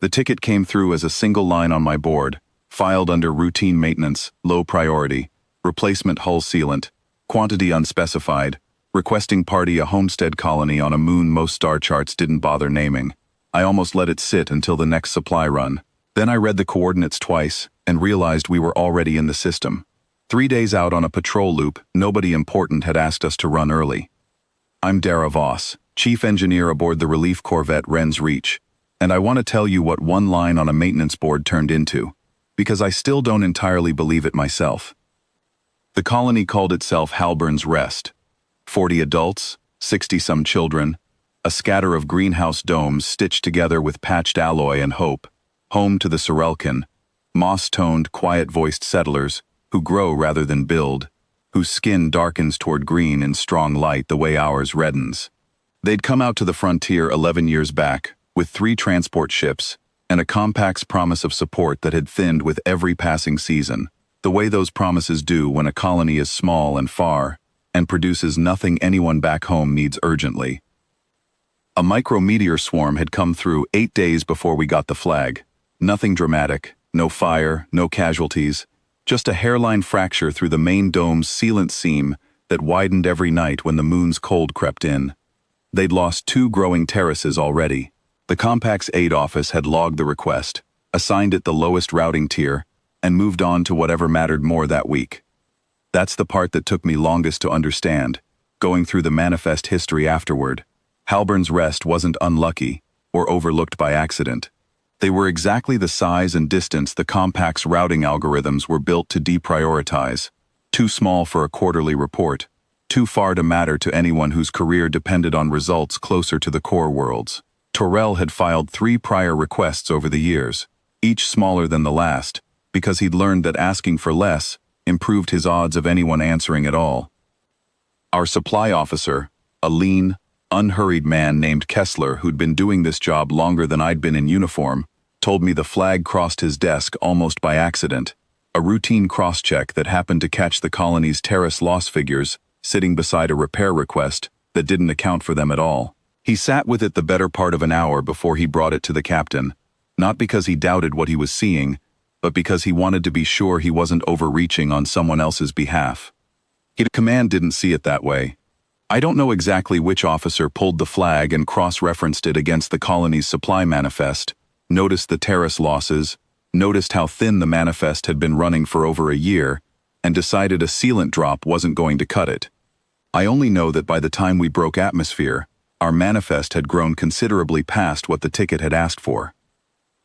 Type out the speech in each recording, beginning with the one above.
The ticket came through as a single line on my board, filed under routine maintenance, low priority, replacement hull sealant, quantity unspecified, requesting party a homestead colony on a moon most star charts didn't bother naming. I almost let it sit until the next supply run. Then I read the coordinates twice and realized we were already in the system. 3 days out on a patrol loop, nobody important had asked us to run early. I'm Dara Voss, chief engineer aboard the relief corvette Wren's Reach, and I want to tell you what one line on a maintenance board turned into, because I still don't entirely believe it myself. The colony called itself Halburn's Rest. 40 adults, 60-some children, a scatter of greenhouse domes stitched together with patched alloy and hope, home to the Sorelkin, moss-toned, quiet-voiced settlers who grow rather than build, whose skin darkens toward green in strong light the way ours reddens. They'd come out to the frontier 11 years back, with 3 transport ships, and a compact's promise of support that had thinned with every passing season, the way those promises do when a colony is small and far, and produces nothing anyone back home needs urgently. A micrometeor swarm had come through 8 days before we got the flag. Nothing dramatic, no fire, no casualties, just a hairline fracture through the main dome's sealant seam that widened every night when the moon's cold crept in. They'd lost 2 growing terraces already. The compact's aid office had logged the request, assigned it the lowest routing tier, and moved on to whatever mattered more that week. That's the part that took me longest to understand, going through the manifest history afterward. Halburn's Rest wasn't unlucky or overlooked by accident. They were exactly the size and distance the compact's routing algorithms were built to deprioritize. Too small for a quarterly report, too far to matter to anyone whose career depended on results closer to the core worlds. Torell had filed 3 prior requests over the years, each smaller than the last, because he'd learned that asking for less improved his odds of anyone answering at all. Our supply officer, a lean, unhurried man named Kessler who'd been doing this job longer than I'd been in uniform, told me the flag crossed his desk almost by accident, a routine cross-check that happened to catch the colony's terrace loss figures sitting beside a repair request that didn't account for them at all. He sat with it the better part of an hour before he brought it to the captain, not because he doubted what he was seeing, but because he wanted to be sure he wasn't overreaching on someone else's behalf. Command didn't see it that way. I don't know exactly which officer pulled the flag and cross-referenced it against the colony's supply manifest, noticed the terrace losses, noticed how thin the manifest had been running for over a year, and decided a sealant drop wasn't going to cut it. I only know that by the time we broke atmosphere, our manifest had grown considerably past what the ticket had asked for.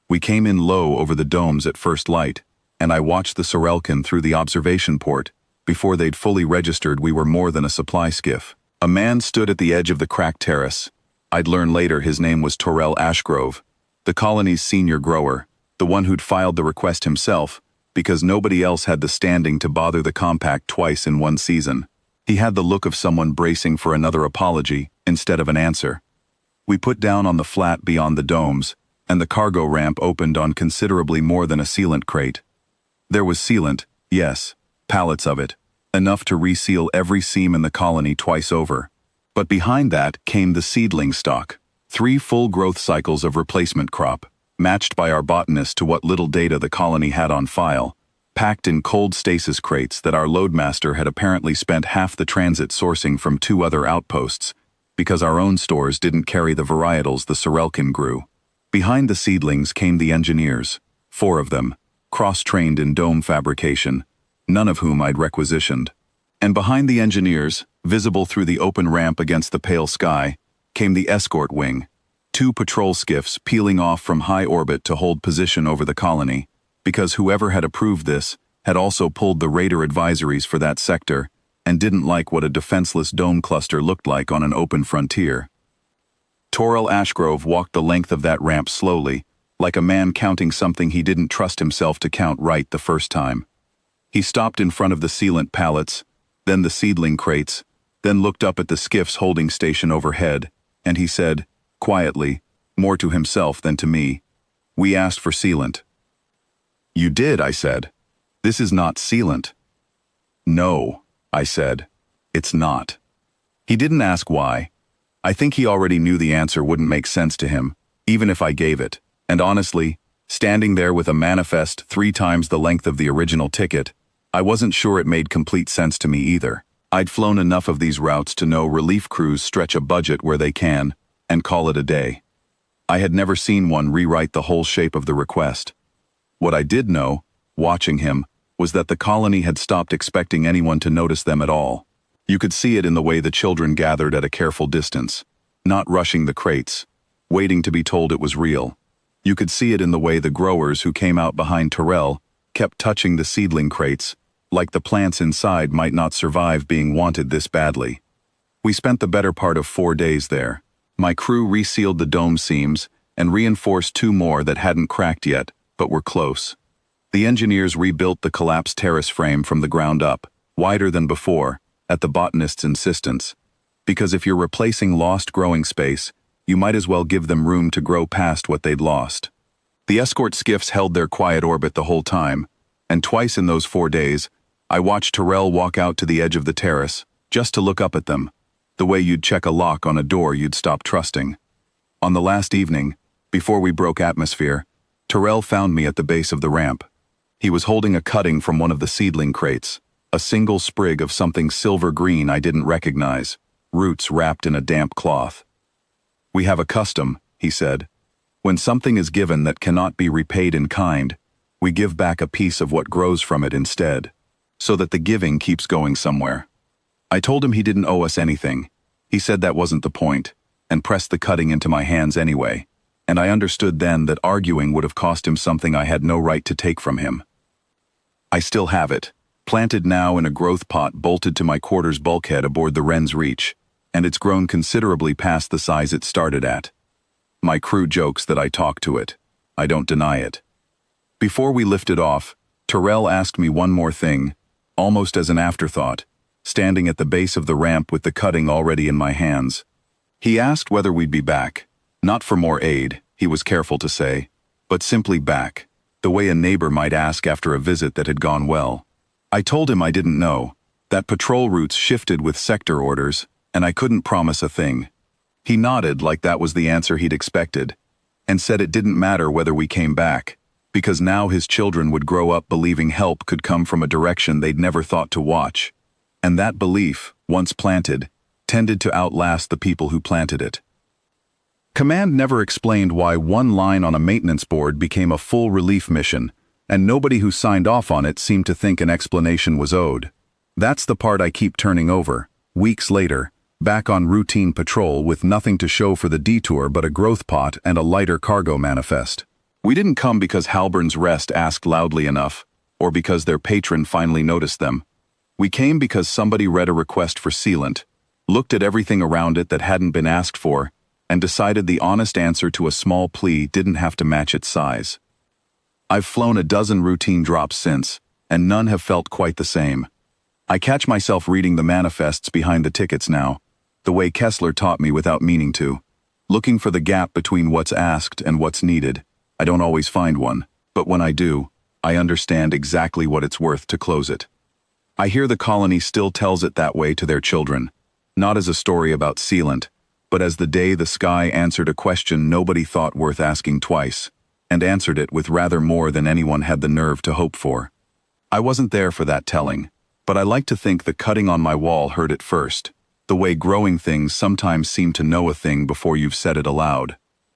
We came in low over the domes at first light, and I watched the Sorelkin through the observation port before they'd fully registered we were more than a supply skiff. A man stood at the edge of the cracked terrace. I'd learn later his name was Torell Ashgrove, the colony's senior grower, the one who'd filed the request himself, because nobody else had the standing to bother the compact twice in one season. He had the look of someone bracing for another apology instead of an answer. We put down on the flat beyond the domes, and the cargo ramp opened on considerably more than a sealant crate. There was sealant, yes, pallets of it, enough to reseal every seam in the colony twice over. But behind that came the seedling stock, 3 full growth cycles of replacement crop, matched by our botanist to what little data the colony had on file, packed in cold stasis crates that our loadmaster had apparently spent half the transit sourcing from 2 other outposts, because our own stores didn't carry the varietals the Sorelkin grew. Behind the seedlings came the engineers, 4 of them, cross-trained in dome fabrication, none of whom I'd requisitioned. And behind the engineers, visible through the open ramp against the pale sky, came the escort wing, 2 patrol skiffs peeling off from high orbit to hold position over the colony, because whoever had approved this had also pulled the radar advisories for that sector and didn't like what a defenseless dome cluster looked like on an open frontier. Torell Ashgrove walked the length of that ramp slowly, like a man counting something he didn't trust himself to count right the first time. He stopped in front of the sealant pallets, then the seedling crates, then looked up at the skiff's holding station overhead, and he said, quietly, more to himself than to me, "We asked for sealant." "You did," I said. "This is not sealant." "No," I said. "It's not." He didn't ask why. I think he already knew the answer wouldn't make sense to him, even if I gave it. And honestly, standing there with a manifest 3 times the length of the original ticket, I wasn't sure it made complete sense to me either. I'd flown enough of these routes to know relief crews stretch a budget where they can, and call it a day. I had never seen one rewrite the whole shape of the request. What I did know, watching him, was that the colony had stopped expecting anyone to notice them at all. You could see it in the way the children gathered at a careful distance, not rushing the crates, waiting to be told it was real. You could see it in the way the growers who came out behind Terrell kept touching the seedling crates, like the plants inside might not survive being wanted this badly. We spent the better part of 4 days there. My crew resealed the dome seams and reinforced 2 more that hadn't cracked yet, but were close. The engineers rebuilt the collapsed terrace frame from the ground up, wider than before, at the botanist's insistence. Because if you're replacing lost growing space, you might as well give them room to grow past what they'd lost. The Escort skiffs held their quiet orbit the whole time, and twice in those 4 days, I watched Terrell walk out to the edge of the terrace, just to look up at them, the way you'd check a lock on a door you'd stop trusting. On the last evening, before we broke atmosphere, Terrell found me at the base of the ramp. He was holding a cutting from one of the seedling crates, a single sprig of something silver-green I didn't recognize, roots wrapped in a damp cloth. "We have a custom," he said. "When something is given that cannot be repaid in kind, we give back a piece of what grows from it instead, so that the giving keeps going somewhere." I told him he didn't owe us anything. He said that wasn't the point, and pressed the cutting into my hands anyway, and I understood then that arguing would have cost him something I had no right to take from him. I still have it, planted now in a growth pot bolted to my quarters bulkhead aboard the Wren's Reach, and it's grown considerably past the size it started at. My crew jokes that I talk to it. I don't deny it. Before we lifted off, Terrell asked me one more thing, almost as an afterthought, standing at the base of the ramp with the cutting already in my hands. He asked whether we'd be back, not for more aid, he was careful to say, but simply back, the way a neighbor might ask after a visit that had gone well. I told him I didn't know, that patrol routes shifted with sector orders, and I couldn't promise a thing. He nodded like that was the answer he'd expected, and said it didn't matter whether we came back, because now his children would grow up believing help could come from a direction they'd never thought to watch. And that belief, once planted, tended to outlast the people who planted it. Command never explained why one line on a maintenance board became a full relief mission, and nobody who signed off on it seemed to think an explanation was owed. That's the part I keep turning over, weeks later, back on routine patrol with nothing to show for the detour but a growth pot and a lighter cargo manifest. We didn't come because Halbern's Rest asked loudly enough, or because their patron finally noticed them. We came because somebody read a request for sealant, looked at everything around it that hadn't been asked for, and decided the honest answer to a small plea didn't have to match its size. I've flown a dozen routine drops since, and none have felt quite the same. I catch myself reading the manifests behind the tickets now, the way Kessler taught me without meaning to, looking for the gap between what's asked and what's needed. I don't always find one, but when I do, I understand exactly what it's worth to close it. I hear the colony still tells it that way to their children, not as a story about sealant, but as the day the sky answered a question nobody thought worth asking twice, and answered it with rather more than anyone had the nerve to hope for. I wasn't there for that telling, but I like to think the cutting on my wall heard it first, the way growing things sometimes seem to know a thing before you've said it aloud.